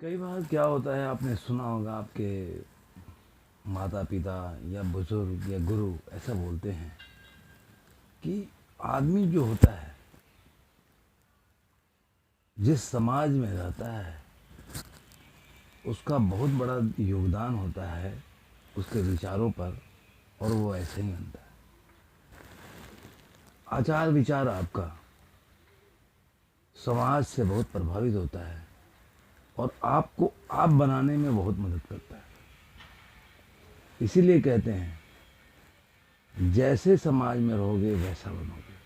कई बार क्या होता है, आपने सुना होगा, आपके माता पिता या बुजुर्ग या गुरु ऐसा बोलते हैं कि आदमी जो होता है, जिस समाज में रहता है, उसका बहुत बड़ा योगदान होता है उसके विचारों पर, और वो ऐसे ही बनता है। आचार विचार आपका समाज से बहुत प्रभावित होता है और आपको आप बनाने में बहुत मदद करता है। इसीलिए कहते हैं, जैसे समाज में रहोगे वैसा बनोगे।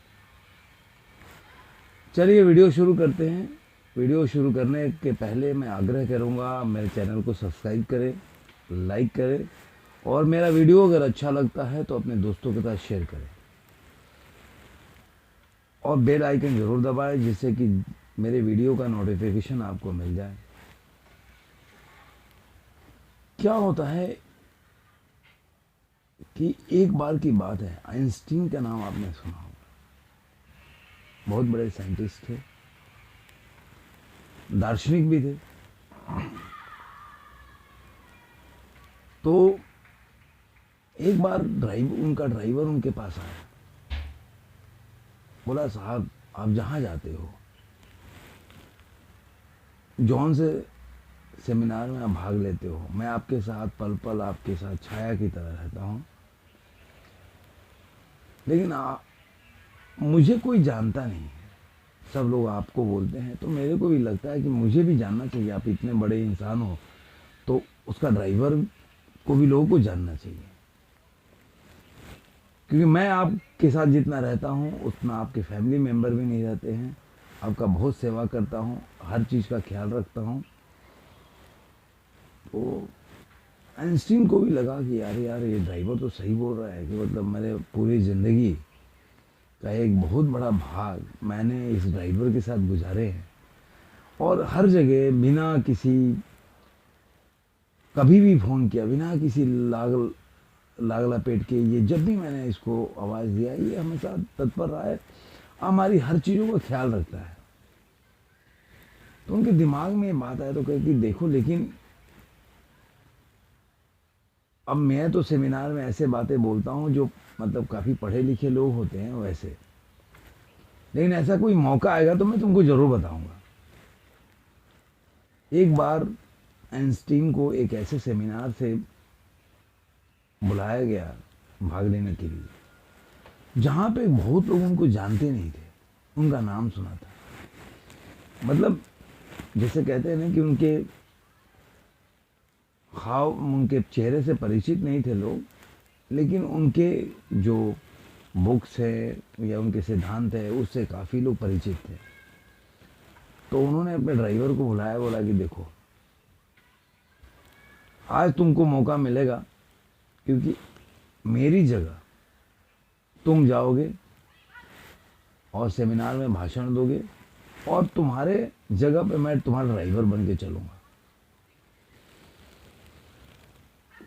चलिए वीडियो शुरू करते हैं। वीडियो शुरू करने के पहले मैं आग्रह करूंगा, मेरे चैनल को सब्सक्राइब करें, लाइक करें, और मेरा वीडियो अगर अच्छा लगता है तो अपने दोस्तों के साथ शेयर करें, और बेल आइकन ज़रूर दबाएं जिससे कि मेरे वीडियो का नोटिफिकेशन आपको मिल जाए। क्या होता है कि एक बार की बात है, आइंस्टीन का नाम आपने सुना होगा। बहुत बड़े साइंटिस्ट थे, दार्शनिक भी थे। तो एक बार उनका ड्राइवर उनके पास आया, बोला, साहब आप जहाँ जाते हो, जौन से सेमिनार में आप भाग लेते हो, मैं आपके साथ पल पल आपके साथ छाया की तरह रहता हूँ, लेकिन मुझे कोई जानता नहीं है। सब लोग आपको बोलते हैं, तो मेरे को भी लगता है कि मुझे भी जानना चाहिए। आप इतने बड़े इंसान हो तो उसका ड्राइवर को भी लोगों को जानना चाहिए, क्योंकि मैं आपके साथ जितना रहता हूँ उतना आपके फैमिली मेम्बर भी नहीं रहते हैं। आपका बहुत सेवा करता हूँ, हर चीज़ का ख्याल रखता हूँ। तो आइंस्टीन को भी लगा कि यार यार ये ड्राइवर तो सही बोल रहा है, कि मतलब मेरे पूरी ज़िंदगी का एक बहुत बड़ा भाग मैंने इस ड्राइवर के साथ गुजारे हैं, और हर जगह बिना किसी, कभी भी फ़ोन किया बिना किसी लाग लपेट के, ये जब भी मैंने इसको आवाज़ दिया, ये हमेशा तत्पर रहा है, हमारी हर चीज़ों का ख्याल रखता है। तो उनके दिमाग में ये बात आया, तो कहे कि देखो, लेकिन अब मैं तो सेमिनार में ऐसे बातें बोलता हूँ जो मतलब काफ़ी पढ़े लिखे लोग होते हैं वैसे, लेकिन ऐसा कोई मौका आएगा तो मैं तुमको ज़रूर बताऊंगा। एक बार आइंस्टीन को एक ऐसे सेमिनार से बुलाया गया भाग लेने के लिए, जहाँ पे बहुत लोग उनको जानते नहीं थे, उनका नाम सुना था। मतलब जैसे कहते हैं ना कि उनके उनके चेहरे से परिचित नहीं थे लोग, लेकिन उनके जो बुक्स है या उनके सिद्धांत है उससे काफ़ी लोग परिचित थे। तो उन्होंने अपने ड्राइवर को बुलाया, बोला कि देखो, आज तुमको मौका मिलेगा, क्योंकि मेरी जगह तुम जाओगे और सेमिनार में भाषण दोगे, और तुम्हारे जगह पे मैं तुम्हारा ड्राइवर बन के चलूँगा,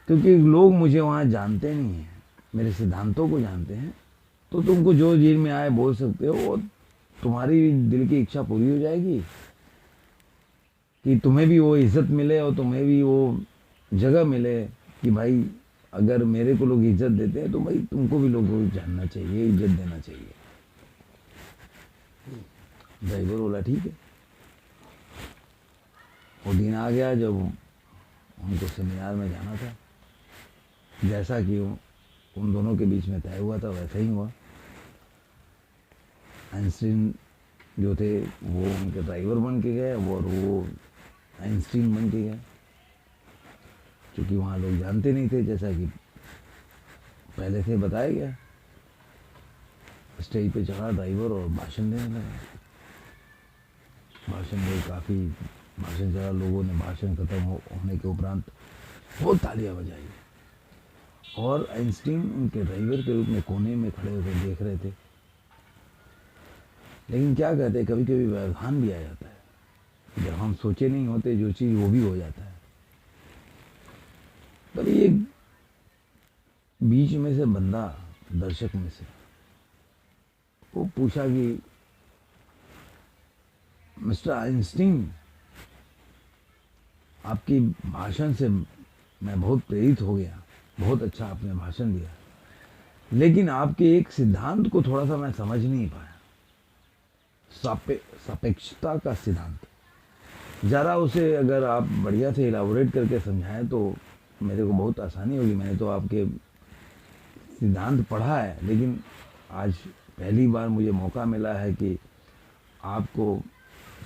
क्योंकि लोग मुझे वहाँ जानते नहीं हैं, मेरे सिद्धांतों को जानते हैं। तो तुमको जो दिल में आए बोल सकते हो, वो तुम्हारी दिल की इच्छा पूरी हो जाएगी, कि तुम्हें भी वो इज्जत मिले और तुम्हें भी वो जगह मिले कि भाई अगर मेरे को लोग इज्जत देते हैं तो भाई तुमको भी लोगों को जानना चाहिए, इज्जत देना चाहिए। ड्राइवर बोला ठीक है। वो दिन आ गया जब उनको सेमिनार में जाना था। जैसा कि उन दोनों के बीच में तय हुआ था वैसा ही हुआ। आइंस्टीन जो थे वो उनके ड्राइवर बन के गए, और वो आइंस्टीन बन के गए, क्योंकि वहाँ लोग जानते नहीं थे, जैसा कि पहले से बताया गया। स्टेज पे चढ़ा ड्राइवर और भाषण देने लगा। भाषण में काफ़ी भाषण चला, लोगों ने भाषण खत्म होने के उपरांत बहुत तालियां बजाई, और आइंस्टीन उनके ड्राइवर के रूप में कोने में खड़े होकर देख रहे थे। लेकिन क्या कहते हैं, कभी कभी व्यवधान भी आ जाता है, जब हम सोचे नहीं होते जो चीज़, वो भी हो जाता है। तभी एक बीच में से बंदा, दर्शक में से, वो पूछा कि मिस्टर आइंस्टीन, आपकी भाषण से मैं बहुत प्रेरित हो गया, बहुत अच्छा आपने भाषण दिया, लेकिन आपके एक सिद्धांत को थोड़ा सा मैं समझ नहीं पाया, सापेक्षता का सिद्धांत। ज़रा उसे अगर आप बढ़िया से इलाबोरेट करके समझाएं तो मेरे को बहुत आसानी होगी। मैंने तो आपके सिद्धांत पढ़ा है, लेकिन आज पहली बार मुझे मौका मिला है कि आपको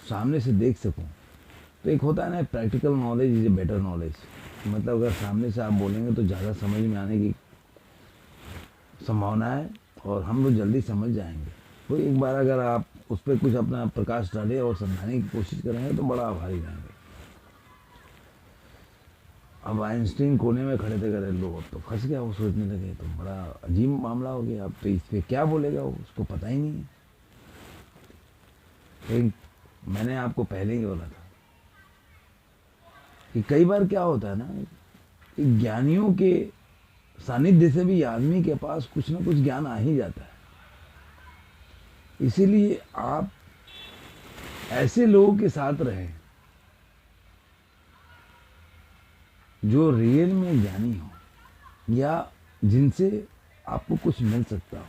सामने से देख सकूं। तो एक होता है ना, practical knowledge is a better knowledge, मतलब अगर सामने से आप बोलेंगे तो ज़्यादा समझ में आने की संभावना है और हम लोग जल्दी समझ जाएंगे। तो एक बार अगर आप उस पर कुछ अपना प्रकाश डालें और समझाने की कोशिश करेंगे तो बड़ा आभारी रहेंगे। अब आइंस्टीन कोने में खड़े थे, करे लो अब तो फंस गया, वो सोचने लगे तो बड़ा अजीब मामला हो गया, अब तो इस पर क्या बोलेगा वो, उसको पता ही नहीं है। लेकिन मैंने आपको पहले ही बोला था कि कई बार क्या होता है ना, कि ज्ञानियों के सानिध्य से भी आदमी के पास कुछ ना कुछ ज्ञान आ ही जाता है। इसीलिए आप ऐसे लोगों के साथ रहें जो रियल में ज्ञानी हो या जिनसे आपको कुछ मिल सकता हो।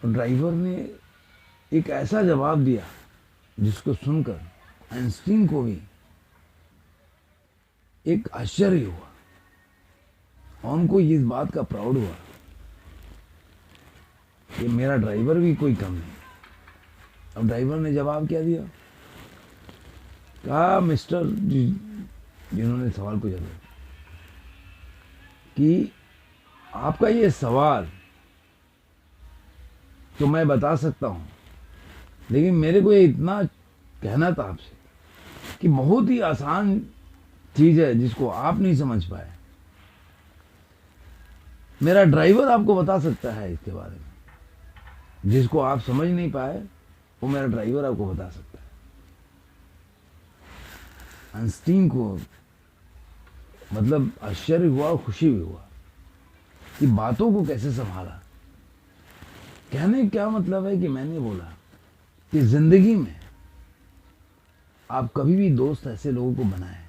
ड्राइवर ने एक ऐसा जवाब दिया जिसको सुनकर आइंस्टीन को भी एक आश्चर्य हुआ और उनको इस बात का प्राउड हुआ कि मेरा ड्राइवर भी कोई कम नहीं। अब ड्राइवर ने जवाब क्या दिया, कहा मिस्टर जिन्होंने सवाल पूछा था कि आपका ये सवाल तो मैं बता सकता हूं, लेकिन मेरे को ये इतना कहना था आपसे कि बहुत ही आसान चीज है जिसको आप नहीं समझ पाए। मेरा ड्राइवर आपको बता सकता है इसके बारे में, जिसको आप समझ नहीं पाए वो मेरा ड्राइवर आपको बता सकता है। आइंस्टीन को मतलब आश्चर्य हुआ और खुशी भी हुआ कि बातों को कैसे संभाला। कहने क्या मतलब है कि मैंने बोला कि जिंदगी में आप कभी भी दोस्त ऐसे लोगों को बनाएं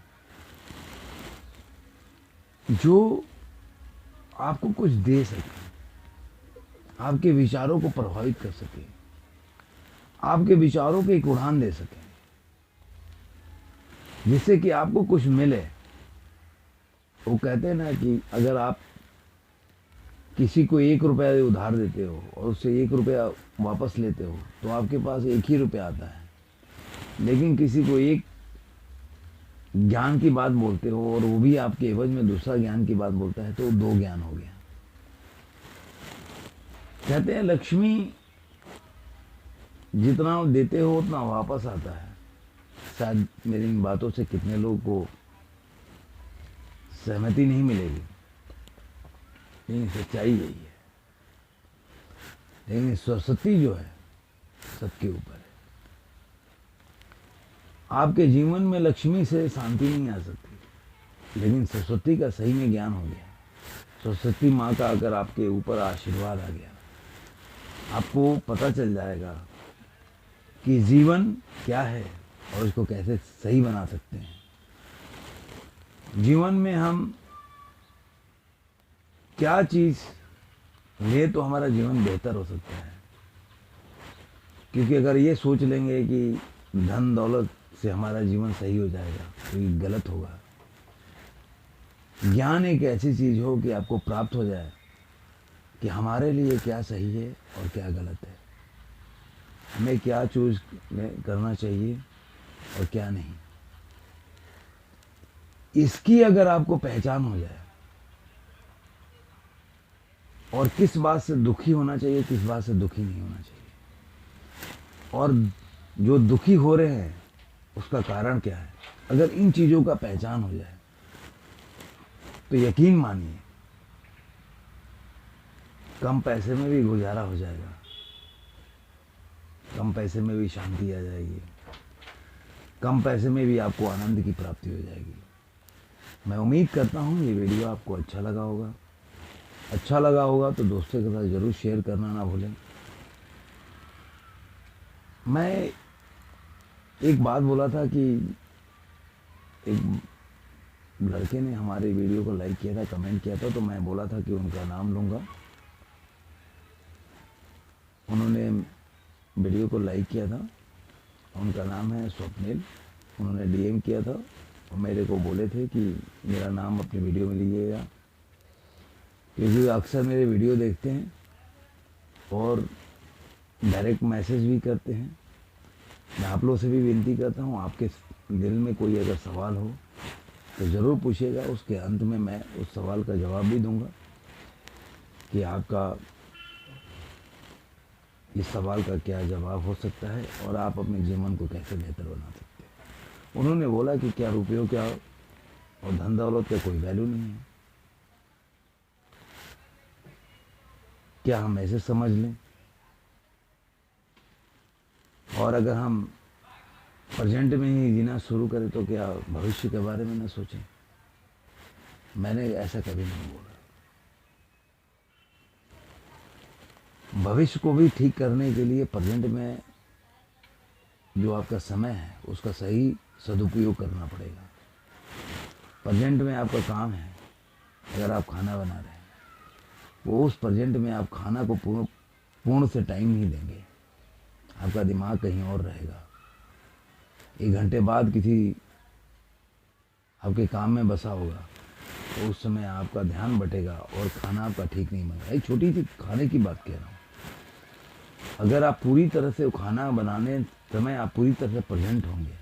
जो आपको कुछ दे सके, आपके विचारों को प्रभावित कर सके, आपके विचारों को एक उड़ान दे सके, जिससे कि आपको कुछ मिले। वो कहते हैं ना कि अगर आप किसी को 1 रुपया उधार देते हो और उससे 1 रुपया वापस लेते हो तो आपके पास 1 ही रुपया आता है, लेकिन किसी को एक ज्ञान की बात बोलते हो और वो भी आपके एवज में दूसरा ज्ञान की बात बोलता है तो 2 ज्ञान हो गया। कहते हैं लक्ष्मी जितना देते हो उतना वापस आता है। शायद मेरी इन बातों से कितने लोगों को सहमति नहीं मिलेगी, लेकिन सच्चाई यही है। लेकिन सरस्वती जो है सबके ऊपर है। आपके जीवन में लक्ष्मी से शांति नहीं आ सकती, लेकिन सरस्वती का सही में ज्ञान हो गया, सरस्वती माँ का अगर आपके ऊपर आशीर्वाद आ गया, आपको पता चल जाएगा कि जीवन क्या है और इसको कैसे सही बना सकते हैं। जीवन में हम क्या चीज ले तो हमारा जीवन बेहतर हो सकता है, क्योंकि अगर ये सोच लेंगे कि धन दौलत से हमारा जीवन सही हो जाएगा तो ये गलत होगा। ज्ञान एक ऐसी चीज हो कि आपको प्राप्त हो जाए कि हमारे लिए क्या सही है और क्या गलत है, हमें क्या चूज करना चाहिए और क्या नहीं। इसकी अगर आपको पहचान हो जाए और किस बात से दुखी होना चाहिए, किस बात से दुखी नहीं होना चाहिए, और जो दुखी हो रहे हैं उसका कारण क्या है, अगर इन चीजों का पहचान हो जाए तो यकीन मानिए कम पैसे में भी गुजारा हो जाएगा, कम पैसे में भी शांति आ जाएगी, कम पैसे में भी आपको आनंद की प्राप्ति हो जाएगी। मैं उम्मीद करता हूँ ये वीडियो आपको अच्छा लगा होगा। अच्छा लगा होगा तो दोस्तों के साथ ज़रूर शेयर करना ना भूलें। मैं एक बात बोला था कि एक लड़के ने हमारे वीडियो को लाइक किया था, कमेंट किया था, तो मैं बोला था कि उनका नाम लूँगा। उन्होंने वीडियो को लाइक किया था, उनका नाम है स्वप्निल। उन्होंने डीएम किया था और मेरे को बोले थे कि मेरा नाम अपनी वीडियो में लीजिएगा, क्योंकि अक्सर मेरे वीडियो देखते हैं और डायरेक्ट मैसेज भी करते हैं। मैं आप लोगों से भी विनती करता हूँ, आपके दिल में कोई अगर सवाल हो तो ज़रूर पूछिएगा, उसके अंत में मैं उस सवाल का जवाब भी दूंगा कि आपका इस सवाल का क्या जवाब हो सकता है और आप अपने जीवन को कैसे बेहतर बना सकते हैं। उन्होंने बोला कि क्या रुपयों क्या और धन दौलत का कोई वैल्यू नहीं है, क्या हम ऐसे समझ लें? और अगर हम प्रेजेंट में ही जीना शुरू करें तो क्या भविष्य के बारे में न सोचें? मैंने ऐसा कभी नहीं बोला। भविष्य को भी ठीक करने के लिए प्रेजेंट में जो आपका समय है उसका सही सदुपयोग करना पड़ेगा। प्रेजेंट में आपका काम है, अगर आप खाना बना रहे हैं, वो उस प्रेजेंट में आप खाना को पूर्ण से टाइम नहीं देंगे, आपका दिमाग कहीं और रहेगा। 1 घंटे बाद किसी आपके काम में बसा होगा तो उस समय आपका ध्यान बटेगा और खाना आपका ठीक नहीं बनेगा। एक छोटी सी खाने की बात कह रहा हूँ, अगर आप पूरी तरह से खाना बनाने समय आप पूरी तरह से प्रेजेंट होंगे,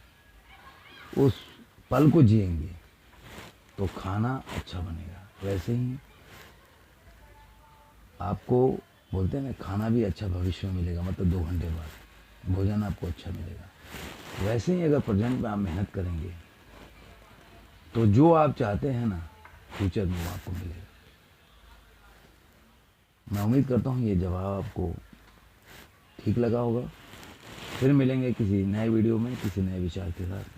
उस पल को जिएंगे, तो खाना अच्छा बनेगा। वैसे ही आपको बोलते हैं ना, खाना भी अच्छा भविष्य में मिलेगा, मतलब 2 घंटे बाद भोजन आपको अच्छा मिलेगा। वैसे ही अगर प्रेजेंट में आप मेहनत करेंगे तो जो आप चाहते हैं ना, फ्यूचर में वो आपको मिलेगा। मैं उम्मीद करता हूँ ये जवाब आपको ठीक लगा होगा। फिर मिलेंगे किसी नए वीडियो में किसी नए विचार के साथ।